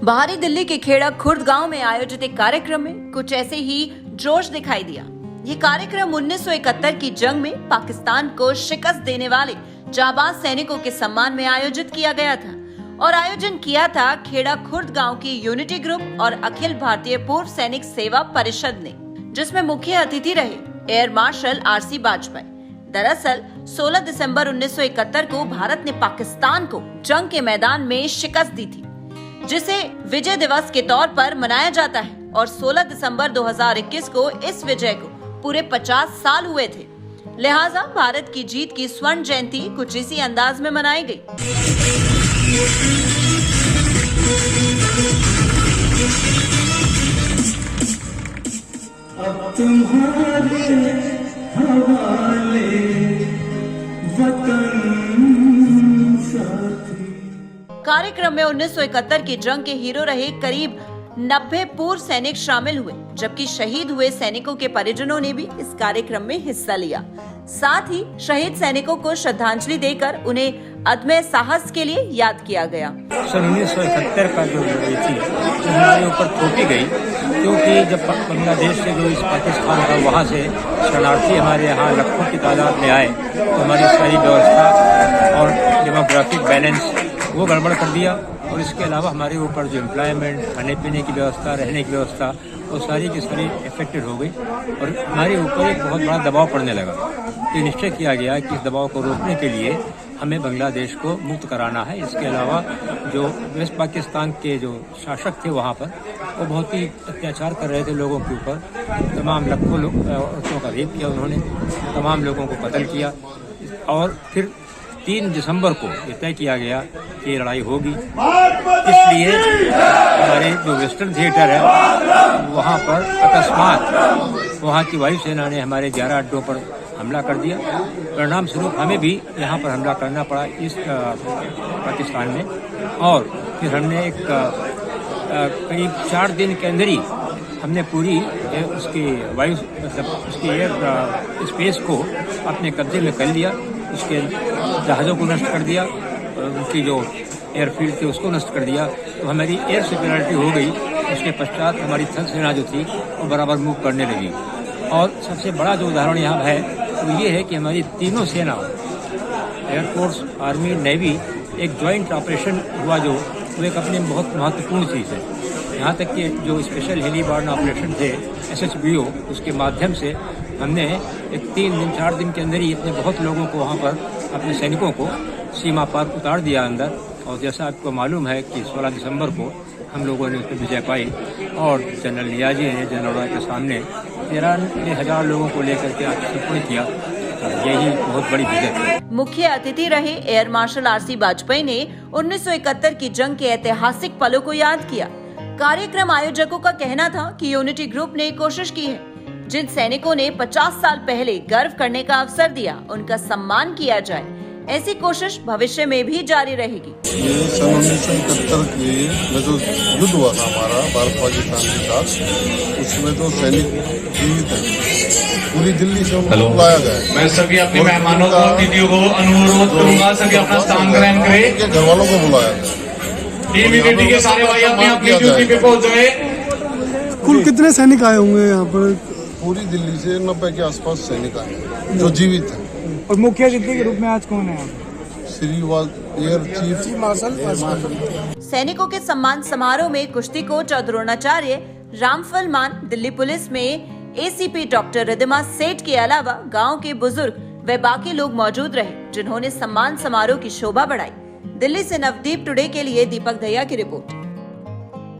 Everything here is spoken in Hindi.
बाहरी दिल्ली के खेड़ा खुर्द गांव में आयोजित एक कार्यक्रम में कुछ ऐसे ही जोश दिखाई दिया। ये कार्यक्रम 1971 की जंग में पाकिस्तान को शिकस्त देने वाले जाबाज सैनिकों के सम्मान में आयोजित किया गया था और आयोजन किया था खेड़ा खुर्द गांव की यूनिटी ग्रुप और अखिल भारतीय पूर्व सैनिक सेवा परिषद ने, जिसमें मुख्य अतिथि रहे एयर मार्शल आरसी वाजपेयी। दरअसल 16 दिसंबर 1971 को भारत ने पाकिस्तान को जंग के मैदान में शिकस्त दी थी, जिसे विजय दिवस के तौर पर मनाया जाता है और 16 दिसंबर 2021 को इस विजय को पूरे 50 साल हुए थे। लिहाजा भारत की जीत की स्वर्ण जयंती कुछ इसी अंदाज में मनाई गई। अब तुम्हारे हवाले वतन साथी। कार्यक्रम में 1971 की जंग के हीरो रहे करीब 90 पूर्व सैनिक शामिल हुए, जबकि शहीद हुए सैनिकों के परिजनों ने भी इस कार्यक्रम में हिस्सा लिया। साथ ही शहीद सैनिकों को श्रद्धांजलि देकर उन्हें अदम्य साहस के लिए याद किया गया। सन 1971 का जो लड़ाई थी जो हमारे ऊपर थोपी गई, क्योंकि जब बांग्लादेश से जो इस पाकिस्तान था वहाँ से शरणार्थी हमारे यहाँ लाखों की तादाद में आए, तो हमारी सारी व्यवस्था और डेमोग्राफिक बैलेंस वो गड़बड़ कर दिया। और इसके अलावा हमारे ऊपर जो एम्प्लॉयमेंट, खाने पीने की व्यवस्था, रहने की व्यवस्था, वो सारी की सारी इफेक्टेड हो गई और हमारे ऊपर एक बहुत बड़ा दबाव पड़ने लगा। ये निश्चय किया गया कि इस दबाव को रोकने के लिए हमें बांग्लादेश को मुक्त कराना है। इसके अलावा जो वेस्ट पाकिस्तान के जो शासक थे वहाँ पर, वो बहुत ही अत्याचार कर रहे थे लोगों के ऊपर। तमाम लाखों औरतों का रेप किया उन्होंने, तमाम लोगों को कत्ल किया और फिर 3 दिसंबर को ये तय किया गया कि ये लड़ाई होगी। इसलिए हमारे जो वेस्टर्न थिएटर है वहाँ पर अकस्मात वहाँ की वायुसेना ने हमारे 11 अड्डों पर हमला कर दिया। परिणाम स्वरूप हमें भी यहाँ पर हमला करना पड़ा इस पाकिस्तान में। और फिर हमने एक करीब 4 दिन के अंदर ही हमने पूरी उसकी वायु मतलब उसकी एयर स्पेस को अपने कब्जे में कर लिया। उसके जहाज़ों को नष्ट कर दिया, उनकी जो एयरफील्ड थी उसको नष्ट कर दिया। तो हमारी एयर सिक्योरिटी हो गई। उसके पश्चात हमारी थल सेना जो थी वो बराबर मूव करने लगी। और सबसे बड़ा जो उदाहरण यहाँ है वो ये है कि हमारी तीनों सेना, एयरफोर्स, आर्मी, नेवी, एक जॉइंट ऑपरेशन हुआ जो वो एक अपने में बहुत महत्वपूर्ण चीज़ है। यहाँ तक कि जो स्पेशल हेलीबॉर्न ऑपरेशन थे SHBO, उसके माध्यम से हमने एक 3 दिन 4 दिन के अंदर ही इतने बहुत लोगों को वहाँ पर अपने सैनिकों को सीमा पार उतार दिया अंदर। और जैसा आपको मालूम है कि 16 दिसंबर को हम लोगों ने उस पर विजय पाई और जनरल नियाजी ने जनरल के सामने 93,000 लोगों को लेकर के आत्मसमर्पण किया। यही बहुत बड़ी विजय थी। मुख्य अतिथि रहे एयर मार्शल आरसी वाजपेयी ने 1971 की जंग के ऐतिहासिक पलों को याद किया। कार्यक्रम आयोजकों का कहना था कि यूनिटी ग्रुप ने कोशिश की है, जिन सैनिकों ने 50 साल पहले गर्व करने का अवसर दिया उनका सम्मान किया जाए। ऐसी कोशिश भविष्य में भी जारी रहेगी। ये सन 1971 में जो युद्ध हुआ था हमारा भारत पाकिस्तान के साथ, उसमें जो सैनिक जीवित है पूरी दिल्ली से उनको बुलाया गया। मैं सभी अपने मेहमानों को, अतिथियों को अनुरोध करूंगा सभी अपना स्थान ग्रहण करें। उनके घर वालों को बुलाया गया। टीम यूनिटी के सारे भाई अपनी अपनी ड्यूटी पे पहुंच गए। कुल कितने सैनिक आए होंगे यहाँ पर? पूरी दिल्ली से 90 के आसपास सैनिक आए जो जीवित हैं। और मुख्य अतिथि के रूप में आज कौन है? Shri air chief marshal. सैनिकों के सम्मान समारोह में कुश्ती कोच और द्रोणाचार्य रामफल मान, दिल्ली पुलिस में ACP डॉक्टर रिद्धिमा सेठ के अलावा गांव के बुजुर्ग व बाकी लोग मौजूद रहे, जिन्होंने सम्मान समारोह की शोभा बढ़ाई। दिल्ली से नवदीप टुडे के लिए दीपक दहिया की रिपोर्ट।